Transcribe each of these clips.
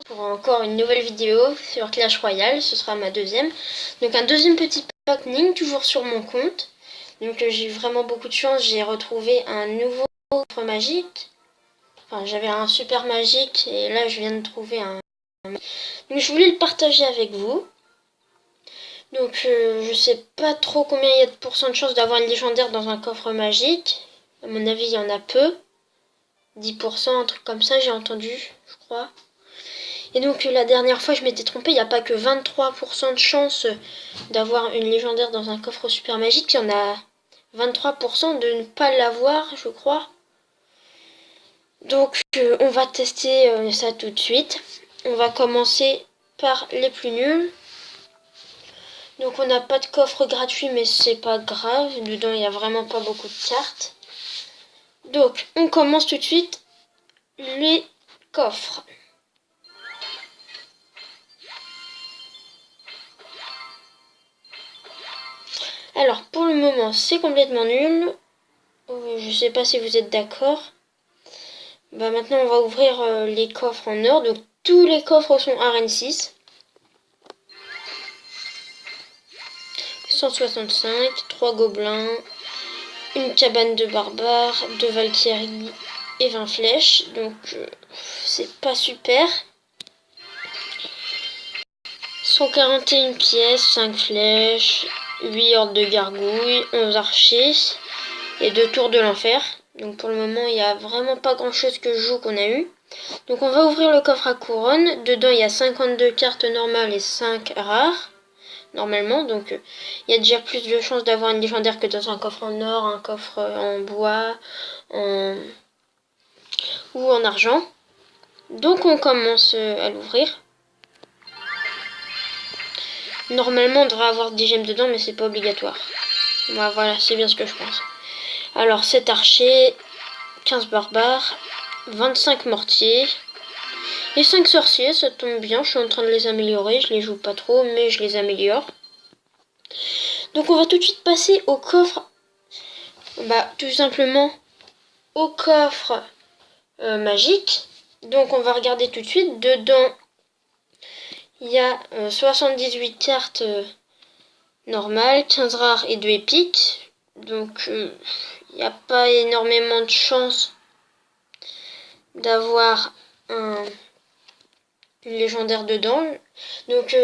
pour encore une nouvelle vidéo sur Clash Royale. Ce sera ma deuxième. Donc un deuxième petit opening, toujours sur mon compte. Donc j'ai eu vraiment beaucoup de chance. J'ai retrouvé un nouveau coffre magique. Enfin, j'avais un super magique et là je viens de trouver un. Donc je voulais le partager avec vous. Donc je sais pas trop combien il y a de pourcents de chance d'avoir une légendaire dans un coffre magique. À mon avis, il y en a peu. 10%, un truc comme ça, j'ai entendu, je crois. Et donc la dernière fois, je m'étais trompée, il n'y a pas que 23% de chance d'avoir une légendaire dans un coffre super magique. Il y en a 23% de ne pas l'avoir, je crois. Donc on va tester ça tout de suite. On va commencer par les plus nuls. Donc on n'a pas de coffre gratuit, mais c'est pas grave. Dedans, il n'y a vraiment pas beaucoup de cartes. Donc on commence tout de suite les coffres. Alors pour le moment, c'est complètement nul. Je sais pas si vous êtes d'accord. Bah maintenant on va ouvrir les coffres en or. Donc tous les coffres sont arène 6. 165, 3 gobelins, une cabane de barbares, 2 valkyries et 20 flèches. Donc c'est pas super. 141 pièces, 5 flèches, 8 hordes de gargouilles, 11 archers et 2 tours de l'enfer. Donc pour le moment il n'y a vraiment pas grand chose que je joue qu'on a eu. Donc on va ouvrir le coffre à couronne. Dedans il y a 52 cartes normales et 5 rares. Normalement, donc il y a déjà plus de chances d'avoir une légendaire que dans un coffre en or, un coffre en bois ou en argent. Donc on commence à l'ouvrir. Normalement on devrait avoir des gemmes dedans, mais c'est pas obligatoire. Voilà, c'est bien ce que je pense. Alors 7 archers, 15 barbares, 25 mortiers et 5 sorciers, ça tombe bien, je suis en train de les améliorer, je les joue pas trop mais je les améliore. Donc on va tout de suite passer au coffre, tout simplement au coffre magique. Donc on va regarder tout de suite, dedans il y a 78 cartes normales, 15 rares et 2 épiques. Donc il n'y a pas énormément de chance d'avoir une légendaire dedans. Donc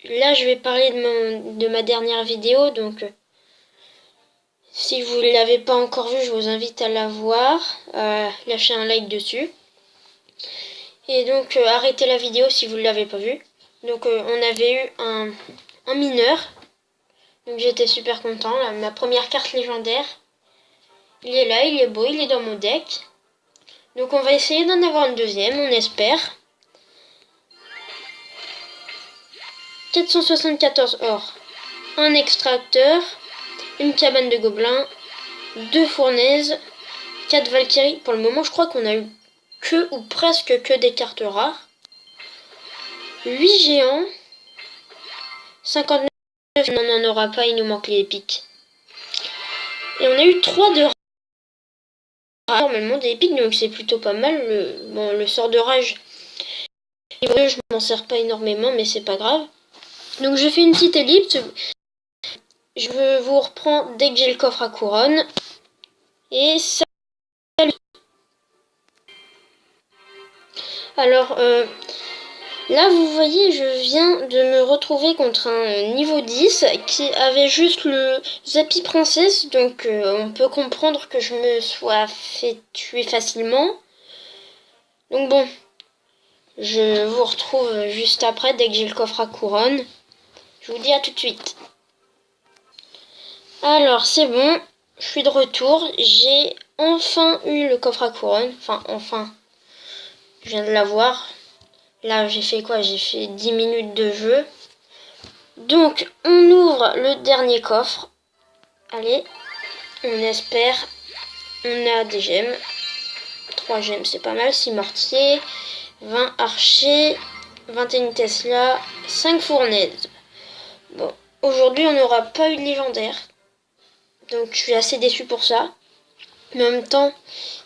là je vais parler de ma dernière vidéo. Donc si vous ne l'avez pas encore vue, je vous invite à la voir. Lâchez un like dessus. Et donc arrêtez la vidéo si vous ne l'avez pas vue. Donc on avait eu un mineur. Donc j'étais super content. Là, ma première carte légendaire. Il est là, il est beau, il est dans mon deck. Donc on va essayer d'en avoir une deuxième, on espère. 474 or. Un extracteur. Une cabane de gobelins. 2 fournaises. 4 valkyries. Pour le moment je crois qu'on a eu que ou presque que des cartes rares. 8 géants. 59. On n'en aura pas, il nous manque les épiques. Et on a eu 3 de rage. Normalement des épiques, donc c'est plutôt pas mal. Le sort de rage, je m'en sers pas énormément, mais c'est pas grave. Donc je fais une petite ellipse. Je vous reprends dès que j'ai le coffre à couronne. Et salut. Alors là vous voyez, je viens de me retrouver contre un niveau 10 qui avait juste le Zappy Princesse. Donc on peut comprendre que je me sois fait tuer facilement. Donc bon, je vous retrouve juste après dès que j'ai le coffre à couronne. Je vous dis à tout de suite. Alors c'est bon, je suis de retour. J'ai enfin eu le coffre à couronne. Enfin, je viens de l'avoir. Là j'ai fait quoi? J'ai fait 10 minutes de jeu. Donc on ouvre le dernier coffre. Allez, on espère. On a des gemmes. 3 gemmes, c'est pas mal. 6 mortiers, 20 archers, 21 Tesla, 5 fournaises. Bon, aujourd'hui on n'aura pas eu de légendaire. Donc je suis assez déçu pour ça. Mais en même temps,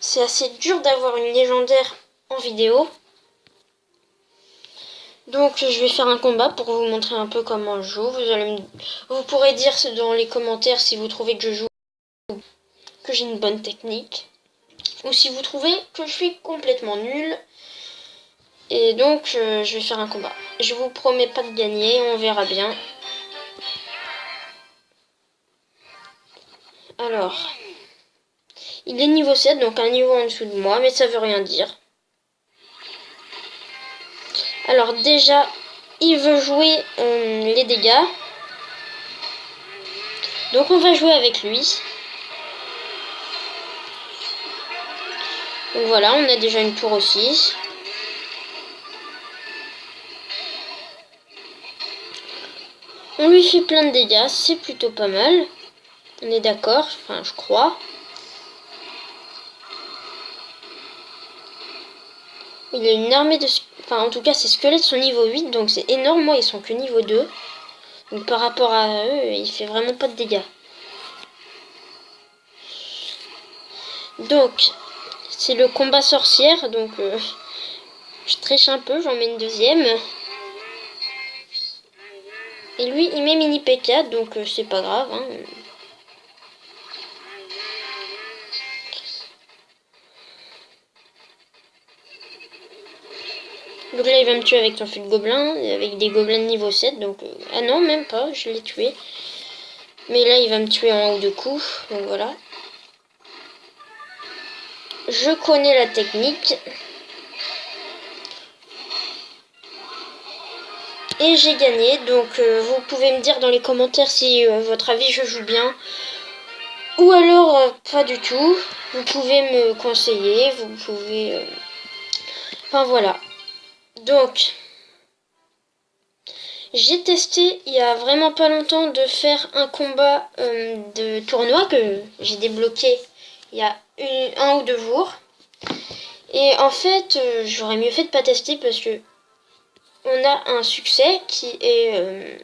c'est assez dur d'avoir une légendaire en vidéo. Donc je vais faire un combat pour vous montrer un peu comment je joue. Vous pourrez dire dans les commentaires si vous trouvez que je joue, que j'ai une bonne technique, ou si vous trouvez que je suis complètement nulle. Et donc je vais faire un combat. Je vous promets pas de gagner, on verra bien. Alors, il est niveau 7, donc un niveau en dessous de moi, mais ça veut rien dire. Alors déjà, il veut jouer les dégâts. Donc on va jouer avec lui. Donc voilà, on a déjà une tour aussi. On lui fait plein de dégâts, c'est plutôt pas mal. On est d'accord, enfin je crois. Il a une armée de... Enfin en tout cas ses squelettes sont niveau 8, donc c'est énorme. Moi ils sont que niveau 2. Donc par rapport à eux, il fait vraiment pas de dégâts. Donc c'est le combat sorcière, donc je triche un peu, j'en mets une deuxième. Et lui il met mini P4, donc c'est pas grave. Hein. Donc là il va me tuer avec son feu de gobelin, avec des gobelins de niveau 7, donc... ah non même pas, je l'ai tué. Mais là il va me tuer en haut de coup, donc voilà. Je connais la technique. Et j'ai gagné, donc vous pouvez me dire dans les commentaires si votre avis je joue bien. Ou alors pas du tout. Vous pouvez me conseiller, vous pouvez... Enfin voilà. Donc... J'ai testé il y a vraiment pas longtemps de faire un combat de tournoi que j'ai débloqué il y a un ou 2 jours. Et en fait, j'aurais mieux fait de pas tester parce que on a un succès qui est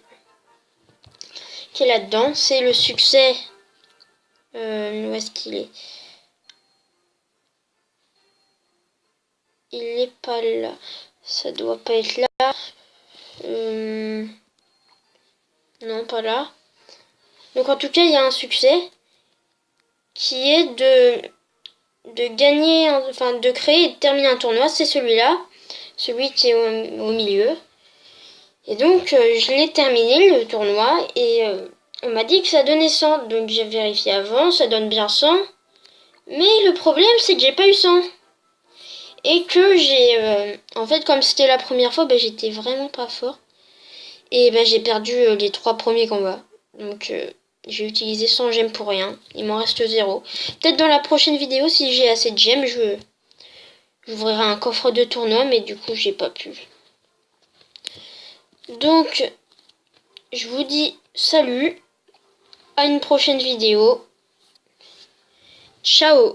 là-dedans. C'est le succès... où est-ce qu'il est? Il est pas là. Ça doit pas être là. Non, pas là. Donc en tout cas, il y a un succès qui est de gagner, enfin de créer et de terminer un tournoi. C'est celui-là, celui qui est au milieu. Et donc je l'ai terminé le tournoi et on m'a dit que ça donnait 100. Donc j'ai vérifié avant, ça donne bien 100. Mais le problème c'est que j'ai pas eu 100. Et que j'ai... en fait comme c'était la première fois, j'étais vraiment pas fort. Et j'ai perdu les 3 premiers combats. Donc j'ai utilisé 100 gemmes pour rien. Il m'en reste 0. Peut-être dans la prochaine vidéo, si j'ai assez de gemmes, j'ouvrirai un coffre de tournoi. Mais du coup, j'ai pas pu. Donc, je vous dis salut. À une prochaine vidéo. Ciao.